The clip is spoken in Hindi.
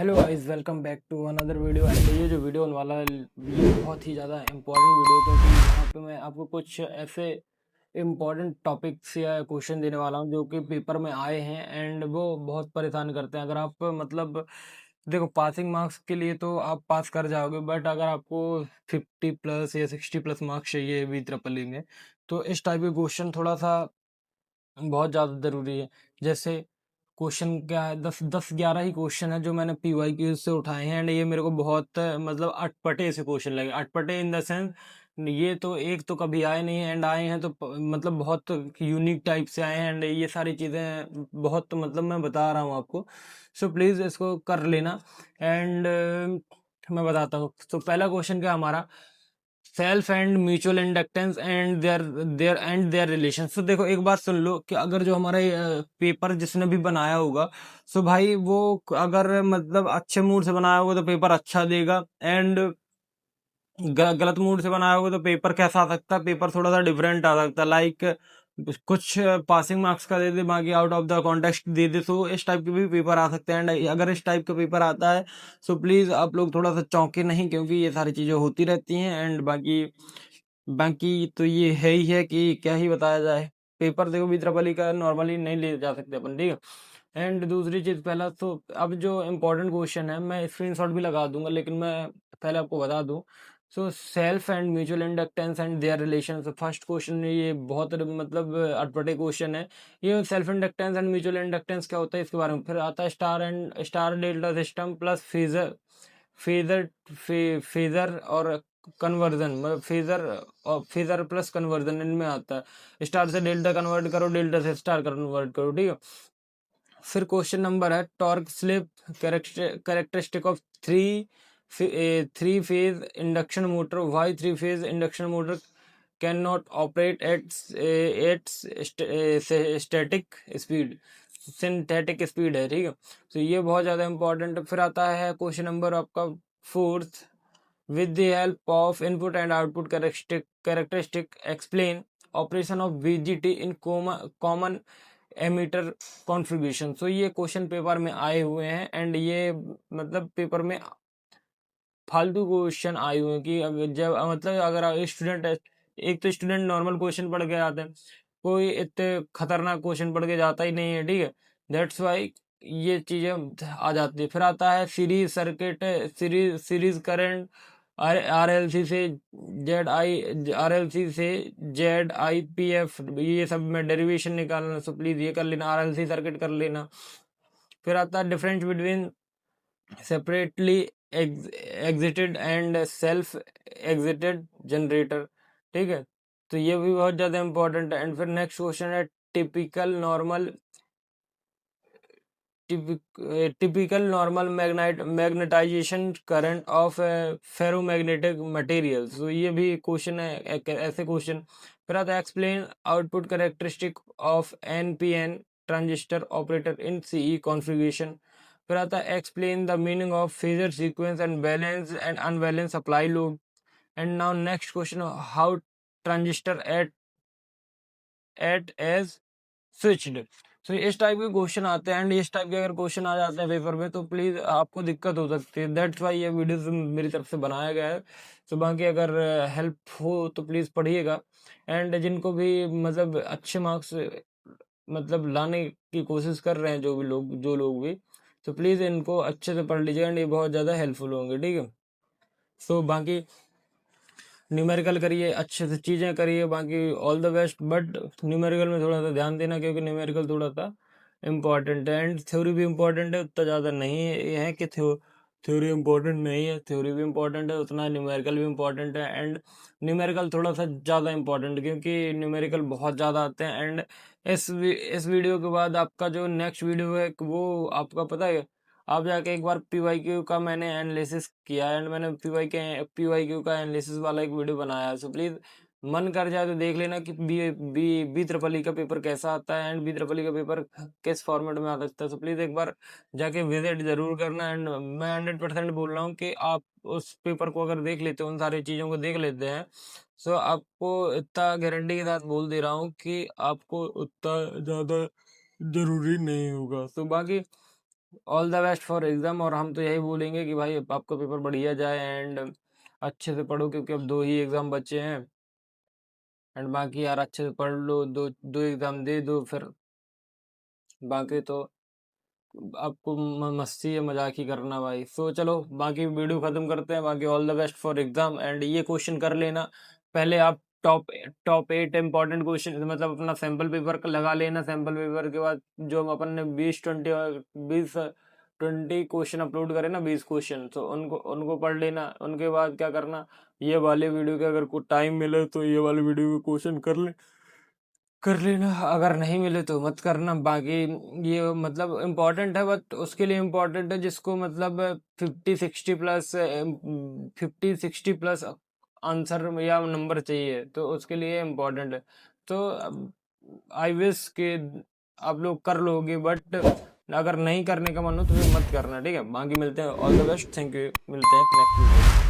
Hello guys, welcome back to another video. And ये जो वीडियो होने वाला है ये बहुत ही ज़्यादा इम्पोर्टेंट वीडियो है, क्योंकि यहाँ पे मैं आपको कुछ ऐसे इम्पोर्टेंट टॉपिक्स या क्वेश्चन देने वाला हूँ जो कि पेपर में आए हैं एंड वो बहुत परेशान करते हैं। अगर आप मतलब देखो, पासिंग मार्क्स के लिए तो आप पास कर जाओगे, बट अगर आपको 50 प्लस या 60 प्लस मार्क्स चाहिए वी ट्रिपल ई में, तो इस टाइप के क्वेश्चन थोड़ा सा बहुत ज़्यादा ज़रूरी है। जैसे क्वेश्चन क्या है, 10-11 ही क्वेश्चन है जो मैंने PYQ से उठाए हैं एंड ये मेरे को बहुत मतलब अटपटे से क्वेश्चन लगे। अटपटे इन द सेंस, ये तो एक तो कभी आए नहीं एंड आए हैं तो मतलब बहुत यूनिक टाइप से आए हैं एंड ये सारी चीज़ें बहुत मतलब मैं बता रहा हूँ आपको। सो प्लीज़ इसको कर लेना। एंड मैं बताता हूँ। तो पहला क्वेश्चन क्या हमारा, self and mutual inductance and there relation. तो देखो, एक बात सुन लो कि अगर जो हमारे पेपर जिसने भी बनाया होगा, सो भाई वो अगर मतलब अच्छे मूड से बनाया होगा तो पेपर अच्छा देगा, एंड गलत मूड से बनाया होगा तो पेपर कैसा आ सकता है, पेपर थोड़ा सा डिफरेंट आ सकता है। लाइक कुछ पासिंग मार्क्स का दे दे, बाकी आउट ऑफ द कॉन्टेक्स्ट दे दे, तो इस टाइप के भी पेपर आ सकते हैं। एंड अगर इस टाइप का पेपर आता है सो प्लीज आप लोग थोड़ा सा चौंके नहीं, क्योंकि ये सारी चीजें होती रहती हैं। एंड बाकी बाकी तो ये है ही है कि क्या ही बताया जाए। पेपर देखो, विद्रावली का नॉर्मली नहीं ले जा सकते अपन, ठीक है। एंड दूसरी चीज, पहला तो अब जो इम्पोर्टेंट क्वेश्चन है मैं स्क्रीनशॉट भी लगा दूंगा, लेकिन मैं पहले आपको बता दूं। So self and mutual inductance and there relation, first question, ये बहुत मतलब अटपटे क्वेश्चन है। ये self inductance and mutual inductance क्या होता है इसके बारे में। फिर आता है star delta system plus phasor phasor phasor और कन्वर्जन, मतलब फेजर और फेजर प्लस कन्वर्जन इनमें आता है। स्टार से डेल्टा कन्वर्ट करो, डेल्टा से स्टार कन्वर्ट करो, ठीक है। फिर क्वेश्चन नंबर है torque slip characteristic of three phase induction motor. Why three phase induction motor can not operate at static speed, synthetic speed है, ठीक है। तो ये बहुत ज़्यादा इंपॉर्टेंट है। फिर आता है क्वेश्चन नंबर आपका fourth, with the help of input and output characteristic explain operation of VGT in common emitter configuration। तो ये क्वेश्चन पेपर में आए हुए हैं एंड ये मतलब पेपर में फालतू क्वेश्चन आए हुए हैं कि जब मतलब अगर स्टूडेंट, एक तो स्टूडेंट नॉर्मल क्वेश्चन पढ़ के आते हैं, कोई इतने खतरनाक क्वेश्चन पढ़ के जाता ही नहीं है, ठीक है। दैट्स वाई ये चीजें आ जाती है। फिर आता है series circuit, series current, RLC से ZIPF, ये सब में डेरिवेशन निकालना, सो प्लीज ये कर लेना, RLC सर्किट कर लेना। फिर आता है difference between separately exerted and self exerted generator, ठीक है। तो ये भी बहुत ज्यादा इंपॉर्टेंट है। एंड फिर नेक्स्ट क्वेश्चन है typical normal typical normal magnetization current of ferromagnetic materials. तो ये भी क्वेश्चन है, ऐसे क्वेश्चन। फिर आता है explain output characteristic of NPN transistor operator in CE configuration. फिर आता है explain the meaning of phasor sequence and balance and unbalance supply load. And now next question, how transistor at as switched. तो इस टाइप के क्वेश्चन आते हैं एंड इस टाइप के अगर क्वेश्चन आ जाते हैं पेपर में तो प्लीज आपको दिक्कत हो सकती है। दैट्स वाई ये वीडियो मेरी तरफ से बनाया गया है। तो बाकी अगर हेल्प हो तो प्लीज पढ़िएगा। एंड जिनको भी मतलब अच्छे मार्क्स मतलब लाने की कोशिश कर रहे हैं, जो लोग भी, तो प्लीज इनको अच्छे से पढ़ लीजिएगा एंड ये बहुत ज्यादा हेल्पफुल होंगे, ठीक है। सो बाकी न्यूमेरिकल करिए, अच्छे से चीज़ें करिए, बाकी all the best. But numerical में थोड़ा सा ध्यान देना, क्योंकि न्यूमेरिकल थोड़ा सा इम्पॉर्टेंट है एंड थ्योरी भी इम्पॉर्टेंट है। उतना ज़्यादा नहीं है कि थ्योरी इम्पोर्टेंट नहीं है, थ्योरी भी इम्पोर्टेंट है, उतना न्यूमेरिकल भी इम्पोर्टेंट है। एंड न्यूमेरिकल थोड़ा सा ज़्यादा इम्पोर्टेंट है, क्योंकि न्यूमेरिकल बहुत ज़्यादा आते हैं। एंड इस वीडियो के बाद आपका जो नेक्स्ट वीडियो है वो आपका पता है, आप जाके एक बार PYQ का मैंने एनालिसिस किया एंड मैंने PYQ का एनालिसिस वाला एक वीडियो बनाया है। सो प्लीज मन कर जाए तो देख लेना कि बी ट्रिपल ई का पेपर कैसा आता है एंड बी ट्रिपल ई का पेपर किस फॉर्मेट में आ सकता है। सो प्लीज एक बार जाके विजिट जरूर करना। एंड मैं 100% बोल रहा हूँ कि आप उस पेपर को अगर देख लेते हो, उन सारी चीज़ों को देख लेते हैं, सो आपको इतना गारंटी के साथ बोल दे रहा हूँ कि आपको उतना ज़्यादा जरूरी नहीं होगा। सो बाकी all the best for exam. और हम तो यही बोलेंगे कि भाई आपका पेपर बढ़िया जाए एंड अच्छे से पढ़ो, क्योंकि अब 2 ही एग्ज़ाम बचे हैं एंड बाकी यार अच्छे से पढ़ लो, 2 एग्ज़ाम दे दो फिर बाकी तो आपको मस्ती या मजाक ही करना भाई। सो चलो बाकी वीडियो खत्म करते हैं। बाकी all the best for exam and ये क्वेश्चन कर लेना पहले आप। टॉप 8 इंपॉर्टेंट क्वेश्चन मतलब अपना सैंपल पेपर लगा लेना। सैंपल पेपर के बाद जो अपन ने 20 क्वेश्चन अपलोड करे ना, 20 क्वेश्चन, तो उनको उनको पढ़ लेना। उनके बाद क्या करना, ये वाले वीडियो के अगर कोई टाइम मिले तो ये वाले वीडियो के क्वेश्चन कर लेना, अगर नहीं मिले तो मत करना। बाकी ये मतलब इम्पोर्टेंट है, बट उसके लिए इम्पोर्टेंट है जिसको मतलब 50-60 प्लस आंसर या नंबर चाहिए, तो उसके लिए इम्पोर्टेंट है। तो आई विश कि आप लोग कर लोगे, बट अगर नहीं करने का मन हो तो फिर मत करना, ठीक है। बाकी मिलते हैं, all the best, thank you, मिलते हैं नेक्स्ट वीडियो।